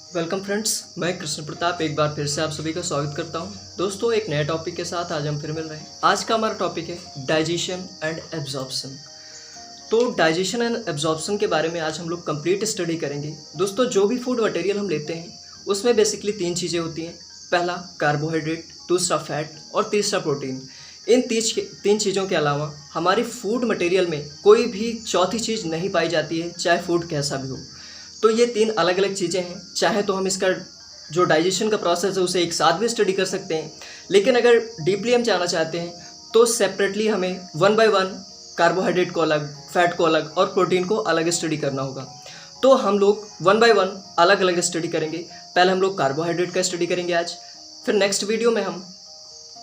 Welcome friends, मैं कृष्ण प्रताप एक बार फिर से आप सभी का स्वागत करता हूं। दोस्तों, एक नए टॉपिक के साथ आज हम फिर मिल रहे हैं। आज का हमारा टॉपिक है डाइजेशन एंड एब्जॉर्प्शन। तो डाइजेशन एंड एब्जॉर्प्शन के बारे में आज हम लोग कंप्लीट स्टडी करेंगे। दोस्तों, जो भी फूड मटेरियल हम लेते हैं उसमें बेसिकली 3 चीज़ें होती हैं। पहला कार्बोहाइड्रेट, दूसरा फैट और तीसरा प्रोटीन। इन 3 चीज़ों के अलावा हमारी फूड मटेरियल में कोई भी चौथी चीज़ नहीं पाई जाती है, चाहे फूड कैसा भी हो। तो ये 3 अलग अलग चीज़ें हैं। चाहे तो हम इसका जो डाइजेशन का प्रोसेस है उसे एक साथ भी स्टडी कर सकते हैं, लेकिन अगर डीपली हम जाना चाहते हैं तो सेपरेटली हमें 1 बाय 1 कार्बोहाइड्रेट को अलग, फैट को अलग और प्रोटीन को अलग स्टडी करना होगा। तो हम लोग 1 बाय 1 अलग अलग स्टडी करेंगे। पहले हम लोग कार्बोहाइड्रेट का स्टडी करेंगे आज, फिर नेक्स्ट वीडियो में हम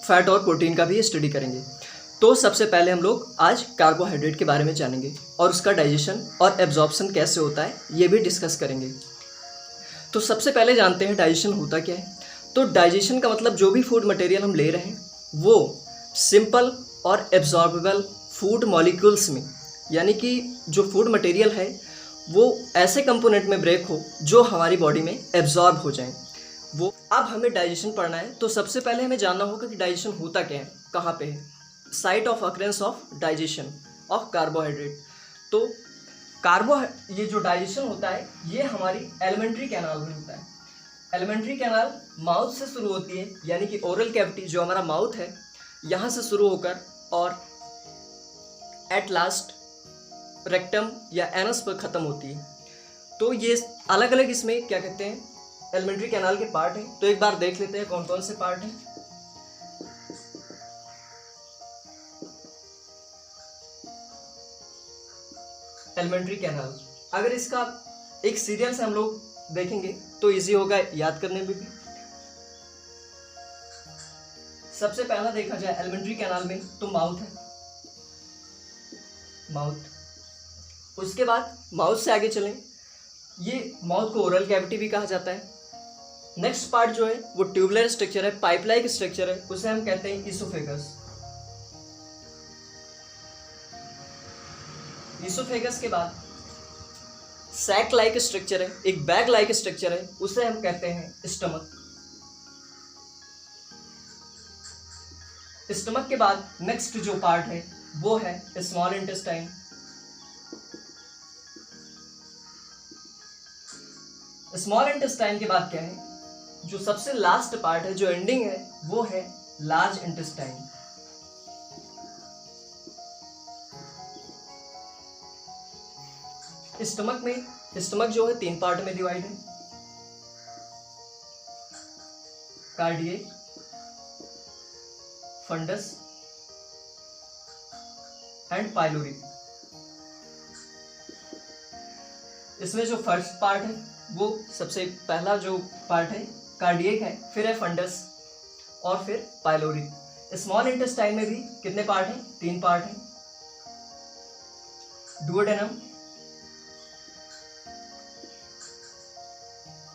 फैट और प्रोटीन का भी स्टडी करेंगे। तो सबसे पहले हम लोग आज कार्बोहाइड्रेट के बारे में जानेंगे और उसका डाइजेशन और एब्जॉर्प्शन कैसे होता है ये भी डिस्कस करेंगे। तो सबसे पहले जानते हैं डाइजेशन होता क्या है। तो डाइजेशन का मतलब जो भी फूड मटेरियल हम ले रहे हैं वो सिंपल और एब्जॉर्बेबल फूड मॉलिक्यूल्स में, यानी कि जो फूड मटेरियल है वो ऐसे कंपोनेंट में ब्रेक हो जो हमारी बॉडी में एब्जॉर्ब हो जाएं। वो अब हमें डाइजेशन पढ़ना है तो सबसे पहले हमें जानना होगा कि डाइजेशन होता क्या है, कहाँ पे है। Site of occurrence of digestion of carbohydrate. तो ये जो डाइजेशन होता है ये हमारी एलिमेंट्री कैनाल में होता है। एलिमेंट्री कैनाल माउथ से शुरू होती है, यानी कि ओरल कैविटी जो हमारा माउथ है यहाँ से शुरू होकर और एट लास्ट रेक्टम या एनस पर ख़त्म होती है। तो ये अलग अलग इसमें क्या कहते हैं, एलिमेंट्री कैनाल के पार्ट हैं। तो एक बार देख लेते हैं कौन कौन से पार्ट हैं। एलिमेंट्री कैनाल, अगर इसका एक सीरियल से हम लोग देखेंगे तो इजी होगा याद करने में भी। सबसे पहला देखा जाए एलिमेंट्री कैनाल में तो माउथ है, माउथ। उसके बाद माउथ से आगे चलें, ये माउथ को ओरल कैविटी भी कहा जाता है। नेक्स्ट पार्ट जो है वो ट्यूबुलर स्ट्रक्चर है, पाइप लाइक स्ट्रक्चर है, उसे हम कहते हैं इसोफेगस। इसोफेगस के बाद सैक लाइक स्ट्रक्चर है, एक बैग लाइक स्ट्रक्चर है, उसे हम कहते हैं स्टमक। स्टमक के बाद नेक्स्ट जो पार्ट है वो है स्मॉल इंटेस्टाइन। स्मॉल इंटेस्टाइन के बाद क्या है, जो सबसे लास्ट पार्ट है, जो एंडिंग है, वो है लार्ज इंटेस्टाइन। स्टमक जो है 3 पार्ट में डिवाइड है, कार्डिएक, फंडस एंड पाइलोरी। इसमें जो फर्स्ट पार्ट है वो सबसे पहला जो पार्ट है कार्डिएक है, फिर है फंडस और फिर पाइलोरी। स्मॉल इंटेस्टाइन में भी कितने पार्ट हैं, 3 पार्ट हैं, डुओडेनम,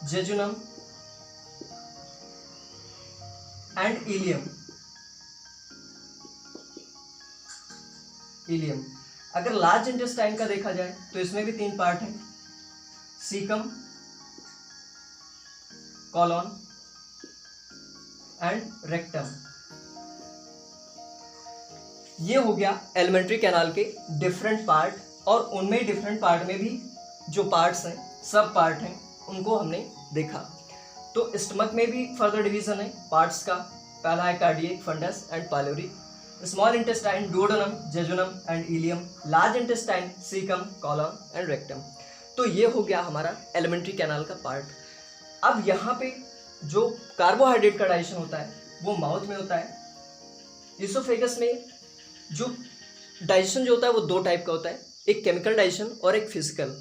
जेजुनम एंड इलियम। अगर लार्ज इंटेस्टाइन का देखा जाए तो इसमें भी 3 पार्ट हैं, सीकम, कॉलॉन एंड रेक्टम। ये हो गया एलिमेंट्री कैनाल के डिफरेंट पार्ट, और उनमें डिफरेंट पार्ट में भी जो पार्ट्स हैं, सब पार्ट हैं, उनको हमने देखा। तो स्टमक में भी फर्दर डिवीजन है पार्ट्स का। पहला है cardiac, fundus and pylori. Small intestine duodenum, jejunum and ileum. Large intestine caecum, colon and rectum. तो ये हो गया हमारा एलिमेंट्री कैनाल का पार्ट। अब यहाँ पे जो कार्बोहाइड्रेट का डाइजेशन होता है वो माउथ में होता है। इसोफेगस में जो डाइजेशन जो होता है वो 2 टाइप का होता है, एक केमिकल डाइजेशन और एक फिजिकल।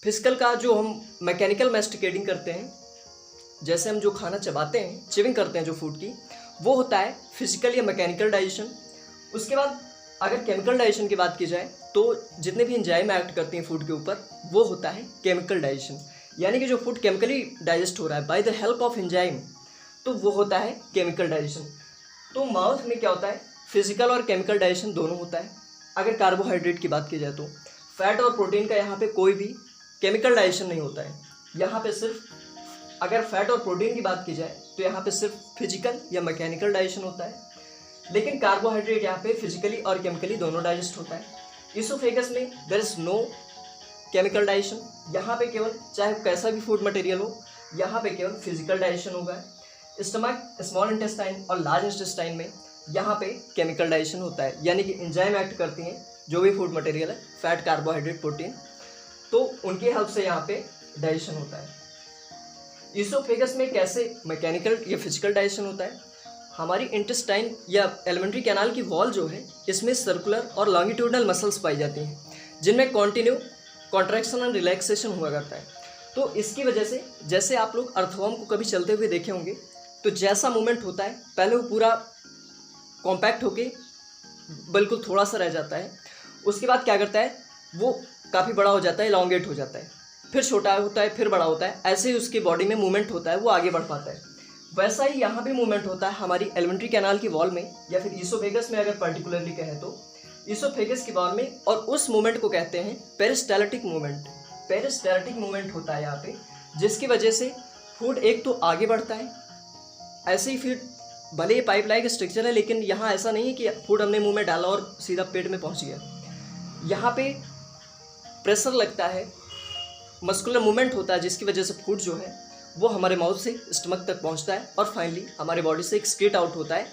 फिजिकल का जो हम मैकेनिकल मैस्टिकेटिंग करते हैं, जैसे हम जो खाना चबाते हैं, चिविंग करते हैं जो फूड की, वो होता है फिजिकल या मैकेनिकल डाइजेशन। उसके बाद अगर केमिकल डाइजेशन की बात की जाए तो जितने भी एंजाइम एक्ट करती हैं फूड के ऊपर वो होता है केमिकल डाइजेशन, यानी कि जो फूड केमिकली डाइजेस्ट हो रहा है by the help of enzyme, तो वो होता है केमिकल डाइजेशन। तो माउथ में क्या होता है, फिजिकल और केमिकल डाइजेशन दोनों होता है। अगर कार्बोहाइड्रेट की बात की जाए तो फैट और प्रोटीन का यहाँ पे कोई भी केमिकल डाइजेशन नहीं होता है, यहाँ पे सिर्फ अगर फैट और प्रोटीन की बात की जाए तो यहाँ पे सिर्फ फिजिकल या मैकेनिकल डाइजेशन होता है, लेकिन कार्बोहाइड्रेट यहाँ पे फिजिकली और केमिकली दोनों डाइजेस्ट होता है। इसोफेगस में there is no chemical digestion, यहाँ पे केवल चाहे कैसा भी फूड मटेरियल हो, यहाँ पे केवल फिजिकल डाइजेशन होगा। स्टमक, स्मॉल इंटेस्टाइन और लार्ज इंटेस्टाइन में यहाँ पे केमिकल डाइजेशन होता है, यानी कि एंजाइम एक्ट करती हैं जो भी फूड मटेरियल है, फैट, कार्बोहाइड्रेट, प्रोटीन, तो उनकी हेल्प से यहाँ पे डाइजेशन होता है। इसोफेगस में कैसे मैकेनिकल या फिजिकल डाइजेशन होता है? हमारी इंटेस्टाइन या एलिमेंट्री कैनाल की वॉल जो है, इसमें सर्कुलर और लॉन्गिट्यूडनल मसल्स पाई जाती हैं, जिनमें कॉन्टिन्यू कॉन्ट्रैक्शन एंड रिलैक्सेशन हुआ करता है। तो इसकी वजह से जैसे आप लोग अर्थवॉर्म को कभी चलते हुए देखे होंगे, तो जैसा मूवमेंट होता है पहले वो पूरा कॉम्पैक्ट होके बिल्कुल थोड़ा सा रह जाता है, उसके बाद क्या करता है वो काफ़ी बड़ा हो जाता है, इलॉन्गेट हो जाता है, फिर छोटा होता है, फिर बड़ा होता है, ऐसे ही उसकी बॉडी में मूवमेंट होता है, वो आगे बढ़ पाता है। वैसा ही यहाँ भी मूवमेंट होता है हमारी एलिमेंट्री कैनाल की वॉल में, या फिर इसोफेगस में अगर पर्टिकुलरली कहें तो इसोफेगस की वॉल में, और उस मूवमेंट को कहते हैं पेरिस्टाल्टिक मूवमेंट। पेरिस्टाल्टिक मूवमेंट होता है यहाँ पे, जिसकी वजह से फूड एक तो आगे बढ़ता है, ऐसे ही फिर भले ही पाइपलाइन का स्ट्रक्चर है, लेकिन यहाँ ऐसा नहीं है कि फूड हमने मुंह में डाला और सीधा पेट में पहुँच गया। यहाँ पे प्रेशर लगता है, मस्कुलर मूवमेंट होता है, जिसकी वजह से फूड जो है वो हमारे माउथ से स्टमक तक पहुँचता है और फाइनली हमारे बॉडी से एक्सक्रीट आउट होता है।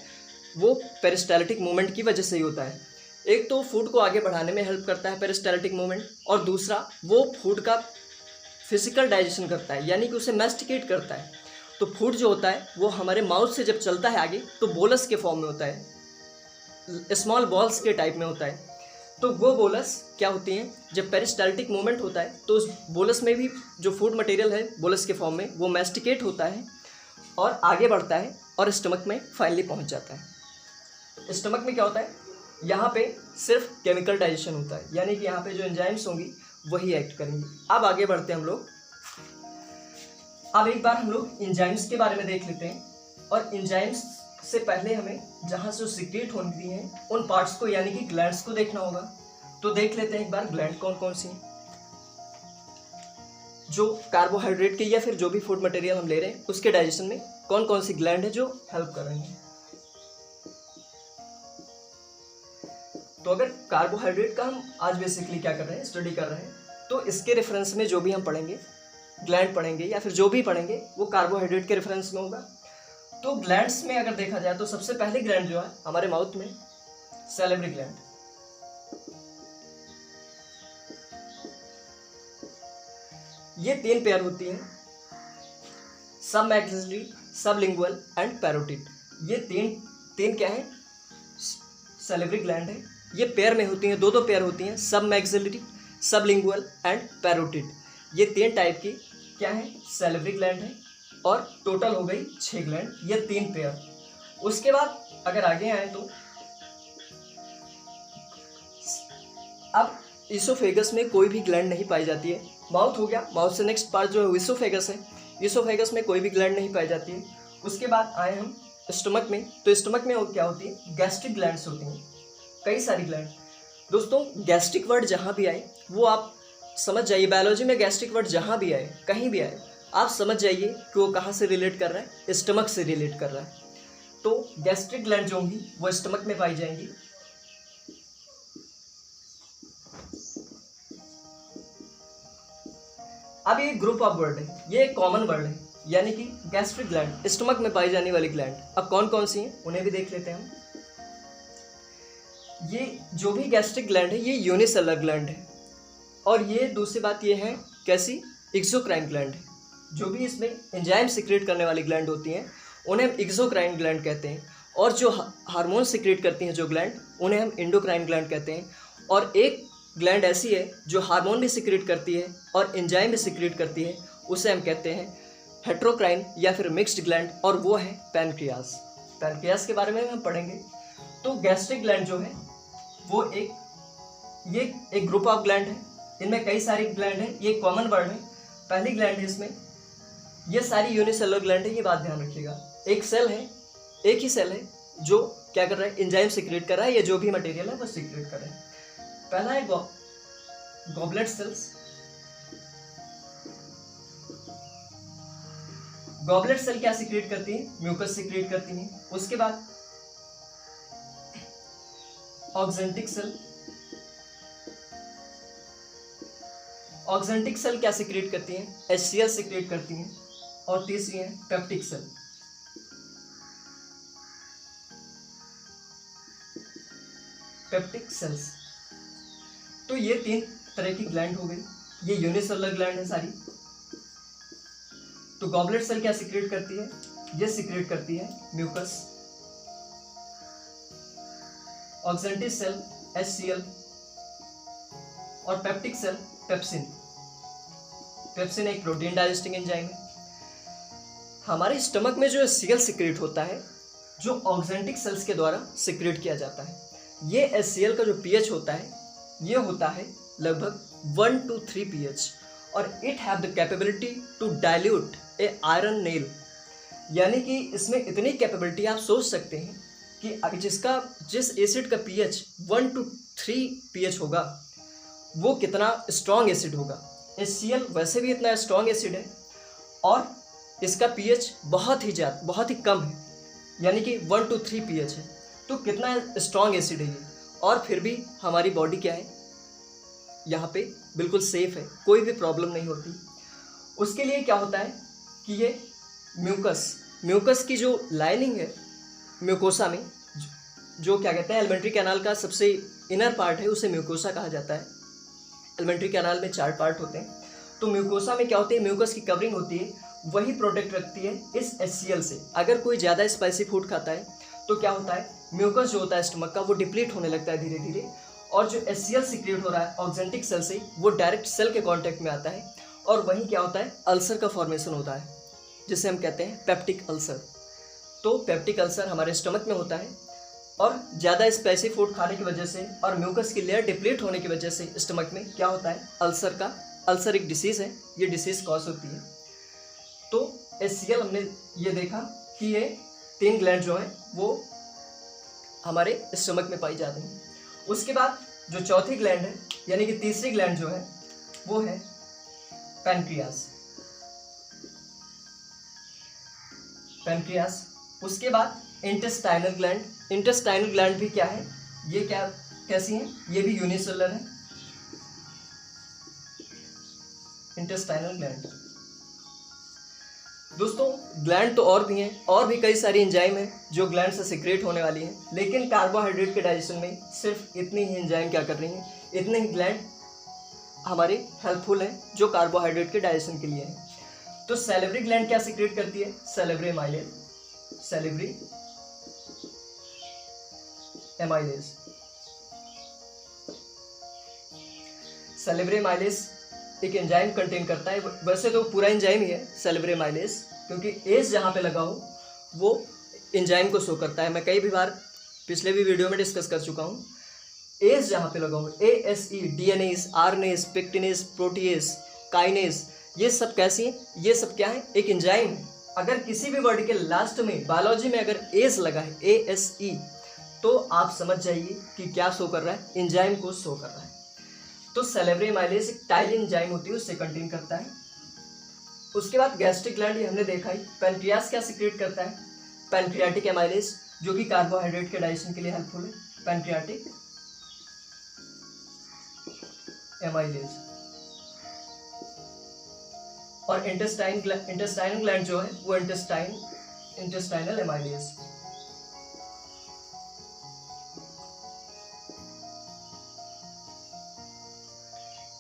वो पेरिस्टाल्टिक मूवमेंट की वजह से ही होता है। एक तो फूड को आगे बढ़ाने में हेल्प करता है पेरिस्टाल्टिक मूवमेंट, और दूसरा वो फूड का फिजिकल डाइजेशन करता है, यानी कि उसे मैस्टिकेट करता है। तो फूड जो होता है वो हमारे माउथ से जब चलता है आगे, तो बोलस के फॉर्म में होता है, स्मॉल बॉल्स के टाइप में होता है। तो वो बोलस क्या होती हैं, जब पेरिस्टाल्टिक मूवमेंट होता है तो उस बोलस में भी जो फूड मटेरियल है बोलस के फॉर्म में, वो मैस्टिकेट होता है और आगे बढ़ता है और स्टमक में फाइनली पहुंच जाता है। स्टमक में क्या होता है, यहाँ पे सिर्फ केमिकल डाइजेशन होता है, यानी कि यहाँ पे जो एंजाइम्स होंगी वही एक्ट करेंगी। अब आगे बढ़ते हैं हम लोग। अब एक बार हम लोग एंजाइम्स के बारे में देख लेते हैं, और एंजाइम्स से पहले हमें जहाँ से सिक्रेट होती हैं उन पार्ट्स को, यानी कि ग्लैंड्स को देखना होगा। तो देख लेते हैं एक बार ग्लैंड कौन कौन सी हैं जो कार्बोहाइड्रेट के या फिर जो भी फूड मटेरियल हम ले रहे हैं उसके डाइजेशन में कौन कौन सी ग्लैंड है जो हेल्प कर रही हैं। तो अगर कार्बोहाइड्रेट का हम आज बेसिकली क्या कर रहे हैं, स्टडी कर रहे हैं, तो इसके रेफरेंस में जो भी हम पढ़ेंगे, ग्लैंड पढ़ेंगे या फिर जो भी पढ़ेंगे, वो कार्बोहाइड्रेट के रेफरेंस में होगा। तो ग्लैंड्स में अगर देखा जाए तो सबसे पहले ग्लैंड जो है हमारे माउथ में, सैलिवरी ग्लैंड। ये 3 पेयर होती हैं, सब मैक्सिलरी, सबलिंगुअल एंड पैरोटिड। ये तीन क्या है, सैलिवरी ग्लैंड है। ये पेयर में होती हैं, दो पेयर होती हैं, सब मैक्सिलरी, सबलिंगुअल एंड पैरोटिड। ये 3 टाइप की क्या है, सैलिवरी ग्लैंड है, और टोटल हो गई 6 ग्लैंड, ये 3 पेयर। उसके बाद अगर आगे आए तो अब इसोफेगस में कोई भी ग्लैंड नहीं पाई जाती है। माउथ हो गया, माउथ से नेक्स्ट पार्ट जो है इसोफेगस है, इसोफेगस में कोई भी ग्लैंड नहीं पाई जाती है। उसके बाद आए हम स्टमक में, तो स्टमक में क्या होती है, गैस्ट्रिक ग्लैंड्स होती हैं, कई सारी ग्लैंड। दोस्तों गैस्ट्रिक वर्ड जहाँ भी आए वो आप समझ जाइए, बायोलॉजी में गैस्ट्रिक वर्ड जहाँ भी आए, कहीं भी आए, आप समझ जाइए कि वो कहाँ से रिलेट कर रहा है, स्टमक से रिलेट कर रहा है। तो गैस्ट्रिक ग्लैंड जो होंगी वो स्टमक में पाई जाएंगी। अब ये ग्रुप ऑफ वर्ड है, ये एक कॉमन वर्ड है, यानी कि गैस्ट्रिक ग्लैंड, स्टमक में पाई जाने वाली ग्लैंड। अब कौन कौन सी हैं उन्हें भी देख लेते हैं हम। ये जो भी गैस्ट्रिक ग्लैंड है ये यूनिसेलुलर ग्लैंड है, और ये दूसरी बात ये है कैसी, एक्सोक्राइन ग्लैंड है। जो भी इसमें एंजाइम सिक्रेट करने वाली ग्लैंड होती हैं उन्हें हम एक्सोक्राइन ग्लैंड कहते हैं, और जो हार्मोन सिक्रेट करती हैं जो ग्लैंड, उन्हें हम एंडोक्राइन ग्लैंड कहते हैं। और एक ग्लैंड ऐसी है जो हार्मोन भी सिक्रेट करती है और एंजाइम भी सिक्रेट करती है, उसे हम कहते हैं हेट्रोक्राइन या फिर मिक्स्ड ग्लैंड, और वो है पैनक्रियास। पैनक्रियास के बारे में हम पढ़ेंगे। तो गैस्ट्रिक ग्लैंड जो है वो ये एक ग्रुप ऑफ ग्लैंड है, इनमें कई सारी ग्लैंड है, ये कॉमन वर्ड है। पहली ग्लैंड है इसमें, ये सारी यूनिसेलुलर ग्लैंड है, ये बात ध्यान रखिएगा। एक सेल है, एक ही सेल है जो क्या कर रहा है, एंजाइम सिक्रेट कर रहा है, या जो भी मटेरियल है वो सिक्रेट कर रहा है। पहला है गॉबलेट सेल्स, गॉबलेट सेल क्या सिक्रेट करती है? म्यूकस सिक्रेट करती है। उसके बाद ऑक्जेंटिक सेल, ऑक्जेंटिक सेल क्या सिक्रेट करती है? HCl सिक्रेट करती है। और तीसरी है पेप्टिक सेल। Peptic cells. तो ये 3 तरह की ग्लैंड हो गई, ये यूनिसेलुलर ग्लैंड है सारी। तो गॉबलेट सेल क्या सिक्रेट करती है? ये सिक्रेट करती है म्यूकस। ऑक्जेंटिक सेल HCl और पेप्टिक सेल पेप्सिन। पेप्सिन एक प्रोटीन डाइजेस्टिंग एंजाइम है। हमारे स्टमक में जो HCl सिक्रेट होता है, जो ऑक्जेंटिक सेल्स के द्वारा सिक्रेट किया जाता है, ये HCl का जो pH होता है, ये होता है लगभग 1 to 3 pH और it have the capability to dilute a iron nail. यानी कि इसमें इतनी कैपेबिलिटी, आप सोच सकते हैं कि जिस एसिड का pH 1 to 3 pH होगा, वो कितना स्ट्रॉन्ग एसिड होगा। HCl वैसे भी इतना स्ट्रॉन्ग एसिड है और इसका pH बहुत ही कम है, यानी कि 1 to 3 pH है। तो कितना स्ट्रॉन्ग एसिड है ये, और फिर भी हमारी बॉडी क्या है, यहाँ पे बिल्कुल सेफ है, कोई भी प्रॉब्लम नहीं होती। उसके लिए क्या होता है कि ये म्यूकस की जो लाइनिंग है म्यूकोसा में, जो क्या कहते हैं एलिमेंट्री कैनाल का सबसे इनर पार्ट है, उसे म्यूकोसा कहा जाता है। एलिमेंट्री कैनाल में 4 पार्ट होते हैं। तो म्यूकोसा में क्या होती है, म्यूकस की कवरिंग होती है, वही प्रोटेक्ट रखती है इस HCl से। अगर कोई ज़्यादा स्पाइसी फूड खाता है तो क्या होता है, म्यूकस जो होता है स्टमक का, वो डिप्लीट होने लगता है धीरे धीरे, और जो HCl सिक्रेट हो रहा है ऑक्जेंटिक सेल से, वो डायरेक्ट सेल के कांटेक्ट में आता है, और वहीं क्या होता है, अल्सर का फॉर्मेशन होता है, जिसे हम कहते हैं पेप्टिक अल्सर। तो पेप्टिक अल्सर हमारे स्टमक में होता है, और ज़्यादा स्पाइसी फूड खाने की वजह से और म्यूकस की लेयर डिप्लीट होने की वजह से स्टमक में क्या होता है, अल्सर एक डिसीज़ है, ये डिसीज़ कॉज होती है। तो HCl हमने ये देखा कि ये 3 ग्लैंड जो हैं वो हमारे स्टमक में पाई जाती हैं। उसके बाद जो चौथी ग्लैंड है, यानी कि तीसरी ग्लैंड जो है, वो है पैनक्रियास। उसके बाद इंटेस्टाइनल ग्लैंड भी क्या है, ये कैसी हैं, ये भी यूनिसेलुलर है। Intestinal gland. दोस्तों ग्लैंड तो और भी हैं, और भी कई सारी एंजाइम हैं जो ग्लैंड से सिक्रेट होने वाली हैं, लेकिन कार्बोहाइड्रेट के डाइजेशन में सिर्फ इतनी ही एंजाइम क्या कर रही हैं, इतने ही ग्लैंड हमारे हेल्पफुल हैं जो कार्बोहाइड्रेट के डाइजेशन के लिए हैं। तो सैलिवरी ग्लैंड क्या सिक्रेट करती है, सैलिवरी एमाइलेज। सैलिवरी एमाइलेज एक एंजाइम कंटेन करता है, वैसे तो पूरा एंजाइम ही है सैलिवरी एमाइलेज, क्योंकि एस जहाँ पे लगा हो वो एंजाइम को शो करता है। मैं कई भी बार पिछले भी वीडियो में डिस्कस कर चुका हूँ। एस जहाँ पे लगा हो, ASE, DNase, RNase, pectinase, protease, kinase, ये सब कैसी हैं, ये सब क्या है, एक एंजाइम है। अगर किसी भी वर्ड के लास्ट में बायोलॉजी में अगर एस लगा है, ASE, तो आप समझ जाइए कि क्या शो कर रहा है, एंजाइम को शो कर रहा है। तो सैलिवरी एमाइलेज एक टाइल एंजाइम होती है, उससे कंटेन करता है। उसके बाद गैस्ट्रिक ग्लैंड, ये हमने देखा ही। पैनक्रियास क्या सिक्रेट करता है, पैनक्रियाटिक एमाइलेज, जो कि कार्बोहाइड्रेट के डाइजेशन के लिए हेल्पफुल है, पैनक्रियाटिक एमाइलेज। और इंटेस्टाइनल ग्लैंड जो है वो इंटेस्टाइनल एमाइलेज।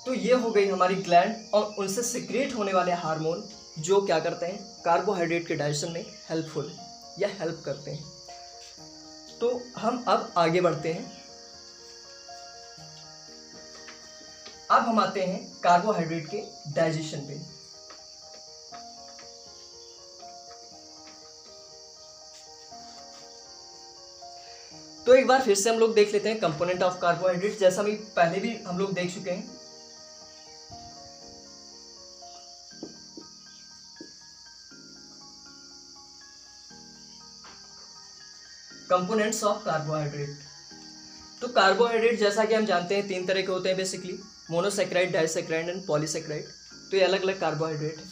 तो ये हो गई हमारी ग्लैंड और उनसे सिक्रेट होने वाले हार्मोन, जो क्या करते हैं, कार्बोहाइड्रेट के डाइजेशन में हेल्पफुल है या हेल्प करते हैं। तो हम अब आगे बढ़ते हैं। अब हम आते हैं कार्बोहाइड्रेट के डाइजेशन पे। तो एक बार फिर से हम लोग देख लेते हैं कंपोनेंट ऑफ कार्बोहाइड्रेट, जैसा भी पहले भी हम लोग देख चुके हैं। Components of carbohydrate. तो कार्बोहाइड्रेट जैसा कि हम जानते हैं 3 तरह के होते हैं basically, monosaccharide, disaccharide and polysaccharide. तो ये अलग अलग कार्बोहाइड्रेट है।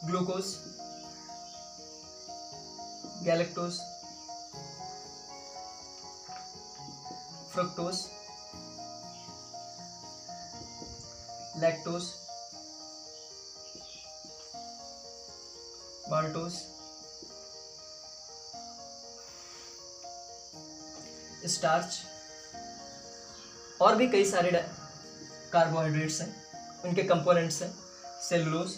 Glucose, galactose, fructose, lactose, maltose, starch और भी कई सारे कार्बोहाइड्रेट्स हैं, उनके कंपोनेंट्स हैं। सेलुलोज,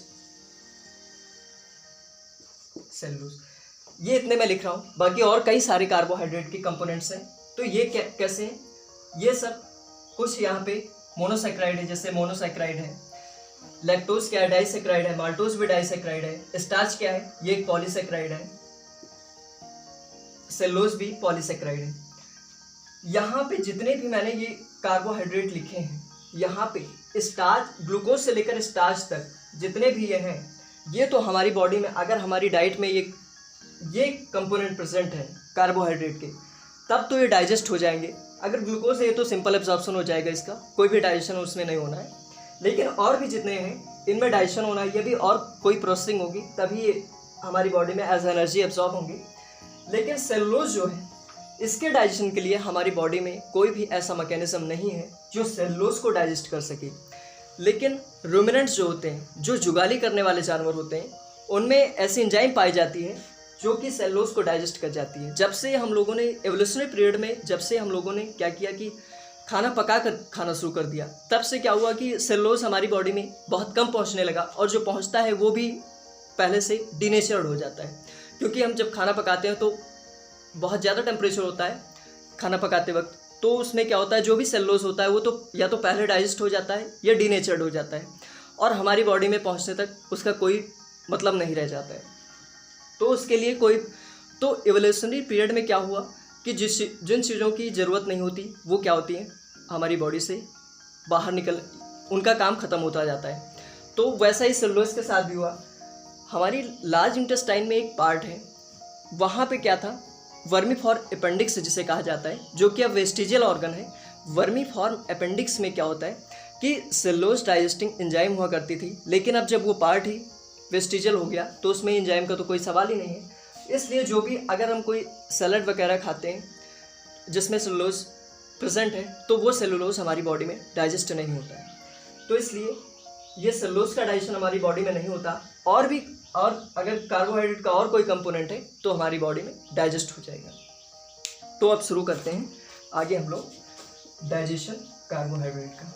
ये इतने मैं लिख रहा हूँ, बाकी और कई सारे कार्बोहाइड्रेट के कंपोनेंट्स हैं। तो ये कैसे हैं? ये सब कुछ यहाँ पे मोनोसैक्राइड है, जैसे मोनोसैक्राइड है। लैक्टोज क्या है? डाइसैक्राइड है। माल्टोज भी डाइसैक्राइड है। स्टार्च क्या है? ये एक पॉलीसैक्राइड है। सेलुलोज भी पॉलीसैक्राइड है। यहाँ पे जितने भी मैंने ये कार्बोहाइड्रेट लिखे हैं, यहाँ पे स्टार्च, ग्लूकोज से लेकर स्टार्च तक जितने भी ये हैं, ये तो हमारी बॉडी में अगर हमारी डाइट में ये कंपोनेंट प्रेजेंट है कार्बोहाइड्रेट के, तब तो ये डाइजेस्ट हो जाएंगे। अगर ग्लूकोज है तो सिंपल एब्जॉर्प्शन हो जाएगा, इसका कोई भी डाइजेशन उसमें नहीं होना है। लेकिन और भी जितने हैं इनमें डाइजेशन होना है, ये भी और कोई प्रोसेसिंग होगी तभी ये हमारी बॉडी में एज एनर्जी एब्जॉर्ब होंगी। लेकिन सेलुलोज जो है, इसके डाइजेशन के लिए हमारी बॉडी में कोई भी ऐसा मैकेनिज्म नहीं है जो सेलुलोज को डाइजेस्ट कर सके। लेकिन रूमिनेंट्स जो होते हैं, जो जुगाली करने वाले जानवर होते हैं, उनमें ऐसी एंजाइम पाई जाती है जो कि सेलुलोज को डाइजेस्ट कर जाती है। जब से हम लोगों ने एवोल्यूशनरी पीरियड में, जब से हम लोगों ने क्या किया कि खाना पका कर खाना शुरू कर दिया, तब से क्या हुआ कि सेलुलोज हमारी बॉडी में बहुत कम पहुंचने लगा, और जो पहुंचता है वो भी पहले से डीनेचर्ड हो जाता है। क्योंकि हम जब खाना पकाते हैं तो बहुत ज़्यादा टेम्परेचर होता है खाना पकाते वक्त, तो उसमें क्या होता है, जो भी सेलुलोज होता है वो तो या तो पहले डाइजेस्ट हो जाता है या डीनेचर्ड हो जाता है, और हमारी बॉडी में पहुंचने तक उसका कोई मतलब नहीं रह जाता है। तो उसके लिए तो एवोल्यूशनरी पीरियड में क्या हुआ कि जिन चीज़ों की ज़रूरत नहीं होती वो क्या होती हैं, हमारी बॉडी से बाहर निकल, उनका काम ख़त्म होता जाता है। तो वैसा ही सेलुलोज के साथ भी हुआ। हमारी लार्ज इंटेस्टाइन में एक पार्ट है, वहाँ पे क्या था, वर्मीफॉर्म अपेंडिक्स जिसे कहा जाता है, जो कि अब वेस्टिजियल ऑर्गन है। वर्मीफॉर्म अपेंडिक्स में क्या होता है कि सेलुलोज डाइजेस्टिंग एंजाइम हुआ करती थी, लेकिन अब जब वो पार्ट ही वेस्टिजियल हो गया तो उसमें एंजाइम का तो कोई सवाल ही नहीं है। इसलिए जो भी अगर हम कोई सैलड वगैरह खाते हैं जिसमें सेलुलोज प्रेजेंट है, तो वो सेलुलोज हमारी बॉडी में डाइजेस्ट नहीं होता है। तो इसलिए ये सेलुलोज का डाइजेशन हमारी बॉडी में नहीं होता। और अगर कार्बोहाइड्रेट का और कोई कंपोनेंट है तो हमारी बॉडी में डाइजेस्ट हो जाएगा। तो अब शुरू करते हैं आगे हम लोग डाइजेशन कार्बोहाइड्रेट का।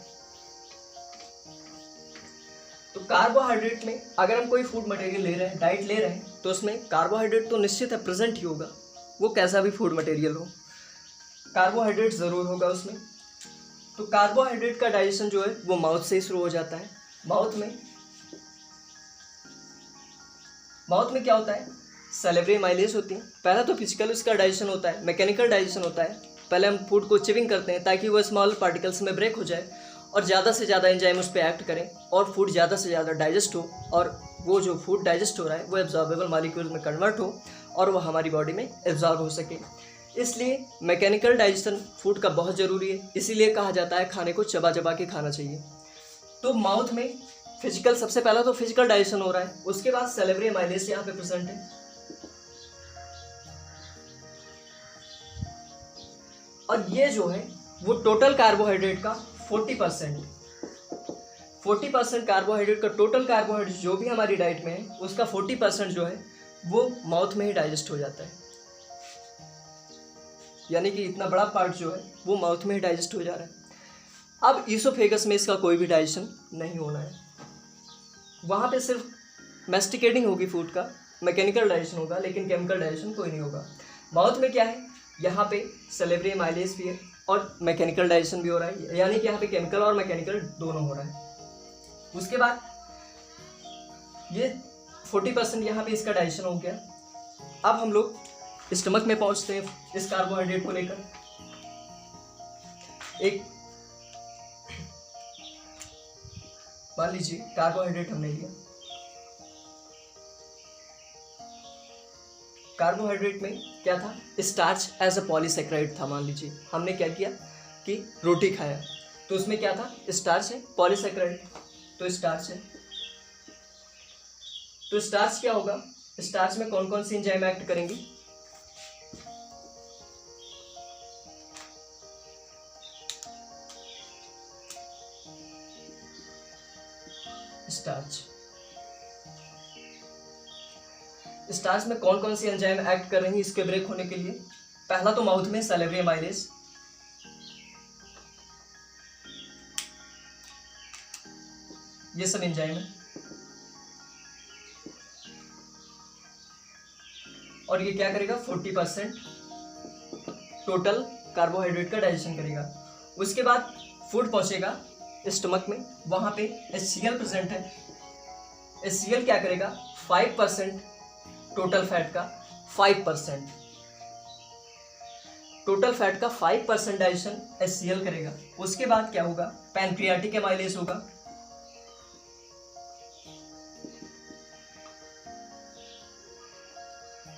तो कार्बोहाइड्रेट में अगर हम कोई फूड मटेरियल ले रहे हैं, डाइट ले रहे हैं, तो उसमें कार्बोहाइड्रेट तो निश्चित है प्रेजेंट ही होगा, वो कैसा भी फूड मटेरियल हो, कार्बोहाइड्रेट ज़रूर होगा उसमें। तो कार्बोहाइड्रेट का डाइजेशन जो है वो माउथ से ही शुरू हो जाता है। माउथ में क्या होता है, सैलिवरी माइलेज होती है। पहला तो फिजिकल उसका डाइजेशन होता है, मैकेनिकल डाइजेशन होता है। पहले हम फूड को चिविंग करते हैं ताकि वो स्मॉल पार्टिकल्स में ब्रेक हो जाए और ज़्यादा से ज़्यादा एंजाइम उस पर एक्ट करें और फूड ज़्यादा से ज़्यादा डाइजेस्ट हो, और वो जो फूड डाइजेस्ट हो रहा है वो एब्जॉर्बेबल मॉलिक्यूल में कन्वर्ट हो और वो हमारी बॉडी में एब्जॉर्ब हो सके। इसलिए मैकेनिकल डाइजेशन फूड का बहुत ज़रूरी है। इसीलिए कहा जाता है खाने को चबा चबा के खाना चाहिए। तो माउथ में फिजिकल, सबसे पहला तो फिजिकल डाइजेशन हो रहा है, उसके बाद सैलिवरी माइलेज यहाँ पे प्रेजेंट है। और ये जो है वो टोटल कार्बोहाइड्रेट का 40% कार्बोहाइड्रेट का, टोटल कार्बोहाइड्रेट जो भी हमारी डाइट में है उसका 40% जो है वो माउथ में ही डाइजेस्ट हो जाता है। यानी कि इतना बड़ा पार्ट जो है वो माउथ में ही डाइजेस्ट हो जा रहा है। अब ईसोफेगस में इसका कोई भी डाइजेशन नहीं होना है, वहाँ पे सिर्फ मैस्टिकेटिंग होगी फूड का, मैकेनिकल डाइजेशन होगा, लेकिन केमिकल डाइजेशन कोई नहीं होगा। माउथ में क्या है, यहाँ पे सैलिवरी माइलेज भी है और मैकेनिकल डाइजेशन भी हो रहा है, यानी कि यहाँ पे केमिकल और मैकेनिकल दोनों हो रहा है। उसके बाद ये 40% यहाँ पे इसका डाइजेशन हो गया। अब हम लोग स्टमक में पहुँचते हैं इस कार्बोहाइड्रेट को लेकर। एक मान लीजिए कार्बोहाइड्रेट हमने लिया, कार्बोहाइड्रेट में क्या था, स्टार्च एज अ पॉलीसेक्राइड था। मान लीजिए हमने क्या किया कि रोटी खाया, तो उसमें क्या था, स्टार्च है, पॉलीसेक्राइड, तो स्टार्च है। तो स्टार्च क्या होगा, स्टार्च में कौन कौन सी एंजाइम एक्ट करेंगी, स्टार्च, स्टार्च में कौन कौन सी एंजाइम एक्ट कर रही है इसके ब्रेक होने के लिए। पहला तो माउथ में सैलिवरी एमाइलेज, ये सब एंजाइम है, और ये क्या करेगा 40% टोटल कार्बोहाइड्रेट का डाइजेशन करेगा। उसके बाद फूड पहुंचेगा स्टमक में, वहां पे HCl प्रेजेंट है। HCl क्या करेगा 5% टोटल फैट का 5% टोटल फैट का 5% डाइजेशन HCl करेगा। उसके बाद क्या होगा, पैनक्रियाटिक एमाइलेज होगा,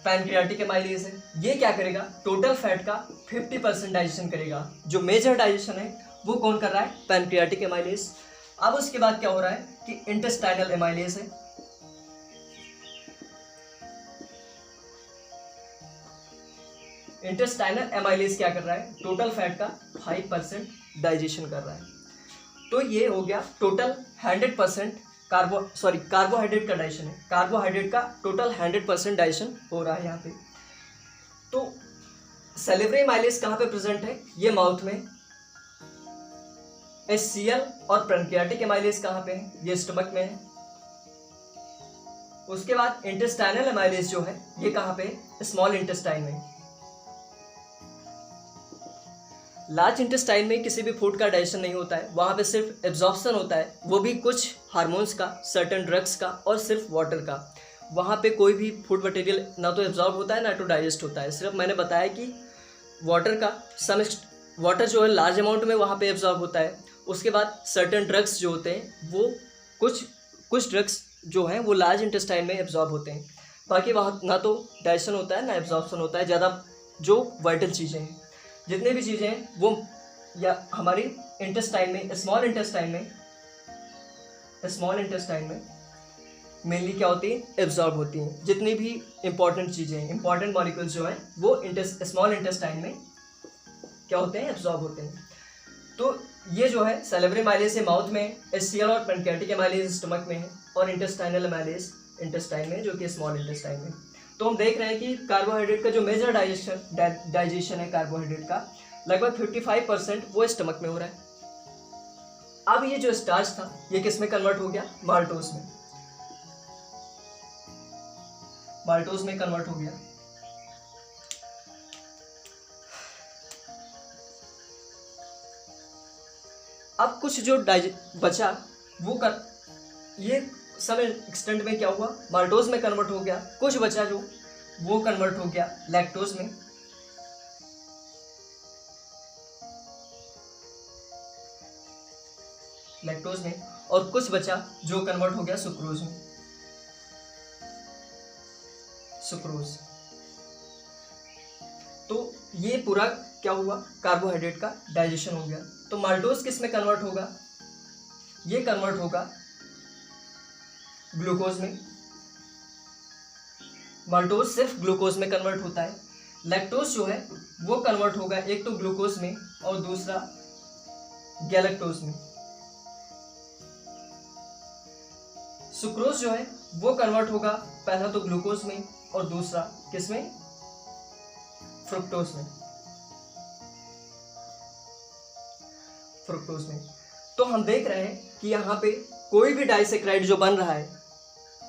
पैनक्रियाटिक एमाइलेज है, ये क्या करेगा टोटल फैट का 50% डाइजेशन करेगा। जो मेजर डाइजेशन है वो कौन कर रहा है, पैनक्रियाटिक एमाइलेज। अब उसके बाद क्या हो रहा है कि इंटेस्टाइनल एमाइलेज है, इंटेस्टाइनल एमाइलेज क्या कर रहा है, टोटल फैट का 5% डाइजेशन कर रहा है। तो ये हो गया टोटल 100% कार्बोहाइड्रेट का डाइजेशन है, कार्बोहाइड्रेट का टोटल 100% डाइजेशन हो रहा है यहाँ पे। तो सैलिवरी एमाइलेज कहाँ पे प्रेजेंट है, ये माउथ में, HCl और पैनक्रियाटिक एमाइलेज कहाँ पे है, ये स्टमक में है। उसके बाद इंटेस्टाइनल एमाइलेज जो है ये कहाँ पे, स्मॉल इंटेस्टाइन में। लार्ज इंटेस्टाइन में किसी भी फूड का डाइजेशन नहीं होता है, वहाँ पे सिर्फ एब्जॉर्प्शन होता है, वो भी कुछ हार्मोन्स का, सर्टेन ड्रग्स का और सिर्फ वाटर का। वहाँ पे कोई भी फूड मटेरियल ना तो एब्जॉर्ब होता है ना तो डाइजेस्ट होता है। सिर्फ मैंने बताया कि वाटर जो है लार्ज अमाउंट में वहाँ पे एब्जॉर्ब होता है। उसके बाद सर्टेन ड्रग्स जो होते हैं वो कुछ ड्रग्स जो हैं वो लार्ज इंटेस्टाइन में एब्जॉर्ब होते हैं। बाकी वहाँ ना तो डाइजेशन होता है ना एब्जॉर्प्शन होता है। ज़्यादा जो वाइटल चीज़ें हैं, जितनी भी चीज़ें हैं वो या हमारी इंटेस्टाइन में, स्मॉल इंटेस्टाइन में मेनली क्या होती है, एब्जॉर्ब होती हैं। जितनी भी इंपॉर्टेंट चीज़ें हैं, इंपॉर्टेंट मॉलिक्यूल्स जो हैं वो स्मॉल इंटेस्टाइन में क्या होते हैं, एब्जॉर्ब होते हैं। तो ये जो है सैलिवरी एमाइलेज है माउथ में, HCl और पैनक्रियाटिक एमाइलेज स्टमक में है, और इंटेस्टाइनल एमाइलेज इंटेस्टाइन में जो कि स्मॉल इंटेस्टाइन में। तो हम देख रहे हैं कि कार्बोहाइड्रेट का जो मेजर डाइजेशन है कार्बोहाइड्रेट का लगभग 55% वो स्टमक में हो रहा है। अब ये जो स्टार्च था ये किस में कन्वर्ट हो गया, माल्टोज में, माल्टोज में कन्वर्ट हो गया। अब कुछ जो बचा वो ये सब एक्सटेंट में क्या हुआ, माल्टोज में कन्वर्ट हो गया। कुछ बचा जो वो कन्वर्ट हो गया लैक्टोज में, और कुछ बचा जो कन्वर्ट हो गया सुक्रोज में, सुक्रोज। तो ये पूरा क्या हुआ, कार्बोहाइड्रेट का डाइजेशन हो गया। तो माल्टोज किस में कन्वर्ट होगा, ये कन्वर्ट होगा ग्लूकोज में। माल्टोज सिर्फ ग्लूकोज में कन्वर्ट होता है। लैक्टोज जो है वो कन्वर्ट होगा एक तो ग्लूकोज में और दूसरा गैलेक्टोज में। सुक्रोज जो है वो कन्वर्ट होगा पहला तो ग्लूकोज में और दूसरा किसमें, फ्रुक्टोज में, फ्रुक्टोज में। तो हम देख रहे हैं कि यहाँ पे कोई भी डाइसेक्राइड जो बन रहा है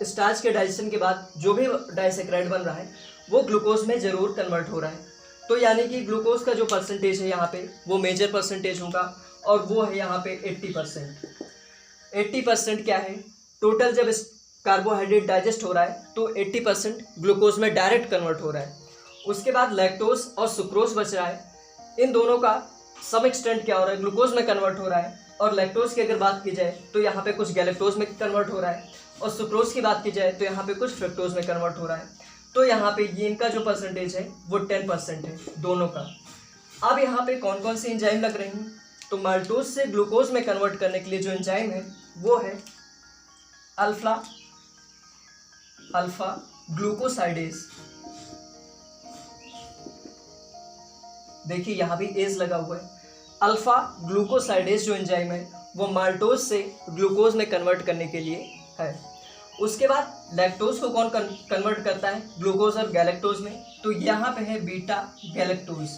स्टार्च के डाइजेशन के बाद, जो भी डाइसेक्राइड बन रहा है वो ग्लूकोज में जरूर कन्वर्ट हो रहा है। तो यानी कि ग्लूकोज का जो परसेंटेज है यहाँ पे वो मेजर परसेंटेज होगा, और वो है यहाँ पे 80%। 80% क्या है, टोटल जब कार्बोहाइड्रेट डाइजेस्ट हो रहा है तो 80% ग्लूकोज में डायरेक्ट कन्वर्ट हो रहा है। उसके बाद लैक्टोज और सुक्रोज बच रहा है, इन दोनों का सम एक्सटेंट क्या हो रहा है, ग्लूकोज में कन्वर्ट हो रहा है। और लैक्टोज की अगर बात की जाए तो यहाँ पे कुछ गैलेक्टोज में कन्वर्ट हो रहा है, और सुक्रोज की बात की जाए तो यहाँ पे कुछ फ्रक्टोज में कन्वर्ट हो रहा है। तो यहाँ पे ये इनका जो परसेंटेज है वो 10% है दोनों का। अब यहाँ पे कौन कौन सी एंजाइम लग रही हैं, तो माल्टोज से ग्लूकोज में कन्वर्ट करने के लिए जो एंजाइम है वो है अल्फा अल्फा ग्लूकोसाइडेज, देखिए यहां भी एज लगा हुआ है। अल्फा ग्लूकोसाइडेज जो एंजाइम है वो माल्टोज से ग्लूकोज में कन्वर्ट करने के लिए है। उसके बाद लैक्टोज को कौन कन्वर्ट करता है, ग्लूकोज और गैलेक्टोज में, तो यहां पे है बीटा गैलेक्टोज।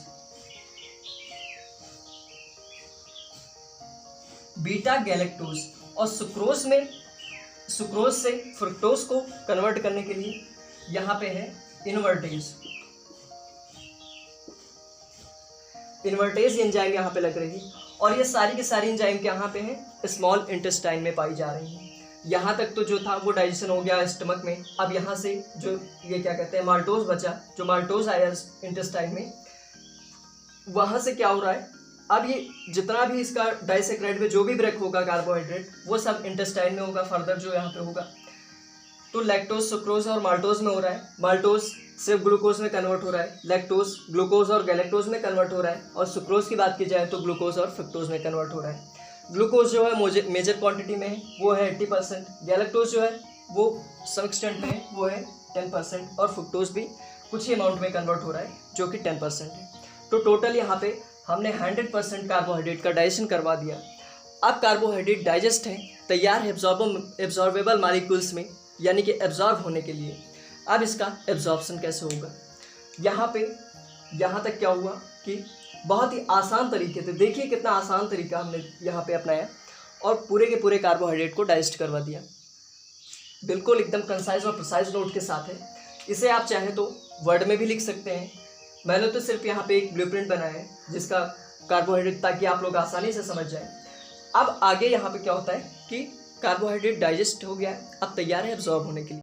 बीटा गैलेक्टोज और सुक्रोज में, सुक्रोज से फ्रुक्टोज को कन्वर्ट करने के लिए यहां पे है इन्वर्टेज। इन्वर्टेज एंजाइम यहाँ पे लग रही है और ये सारी की सारी एंजाइम के यहाँ पे हैं स्मॉल इंटेस्टाइन में पाई जा रही हैं। यहाँ तक तो जो था वो डाइजेशन हो गया स्टमक में। अब यहाँ से जो ये क्या कहते हैं माल्टोज बचा, जो माल्टोज आया इंटेस्टाइन में, वहाँ से क्या हो रहा है, अब ये जितना भी इसका डाइसेक्राइड में जो भी ब्रेक होगा कार्बोहाइड्रेट वो सब इंटेस्टाइन में होगा, फर्दर जो यहाँ पे होगा। तो लैक्टोज सुक्रोज और माल्टोज में हो रहा है, माल्टोज से ग्लूकोज में कन्वर्ट हो रहा है, लैक्टोज ग्लूकोज और गैलेक्टोज में कन्वर्ट हो रहा है, और सुक्रोज की बात की जाए तो ग्लूकोज और फ्रुक्टोज में कन्वर्ट हो रहा है। ग्लूकोज जो है मेजर क्वांटिटी में है वो है 80%, गैलेक्टोज जो है वो सम एक्सटेंट में है वो है 10%, और फ्रुक्टोज भी कुछ ही अमाउंट में कन्वर्ट हो रहा है जो कि 10% है। तो टोटल यहाँ पे हमने 100% कार्बोहाइड्रेट का डाइजेशन करवा दिया। अब कार्बोहाइड्रेट डाइजेस्ट है, तैयार है एब्जॉर्बेबल मॉलिक्यूल्स में, यानी कि एब्जॉर्ब होने के लिए। अब इसका एब्जॉर्प्शन कैसे होगा, यहाँ तक क्या हुआ कि बहुत ही आसान तरीके से, देखिए कितना आसान तरीका हमने यहाँ पे अपनाया और पूरे के पूरे कार्बोहाइड्रेट को डाइजेस्ट करवा दिया। बिल्कुल एकदम कंसाइज और प्रिसाइज नोट के साथ है। इसे आप चाहे तो वर्ड में भी लिख सकते हैं, मैंने तो सिर्फ यहाँ पे एक ब्लूप्रिंट बनाया है जिसका कार्बोहाइड्रेट, ताकि आप लोग आसानी से समझ जाएं। अब आगे यहाँ पे क्या होता है कि कार्बोहाइड्रेट डाइजेस्ट हो गया, अब तैयार है एब्जॉर्ब होने के लिए।